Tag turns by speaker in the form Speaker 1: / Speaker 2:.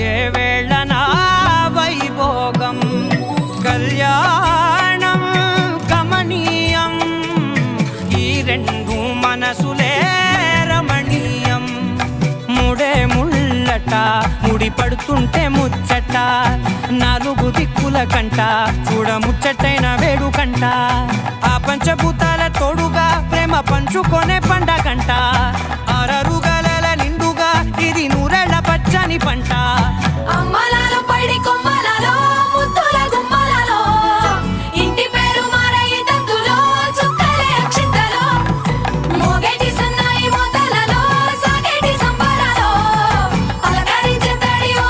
Speaker 1: ఏ వేళనా వైభోగం కళ్యాణం కమనీయం ఈ రెండు మనసులే రమణీయం ముడే ముళ్ళట ముడి పడుతుంటే ముచ్చట నాలుగు దిక్కుల కంట చూడ ముచ్చటైన వేడుకంట ఆ పంచభూతాల తోడుగా ప్రేమ పంచుకొనే పంట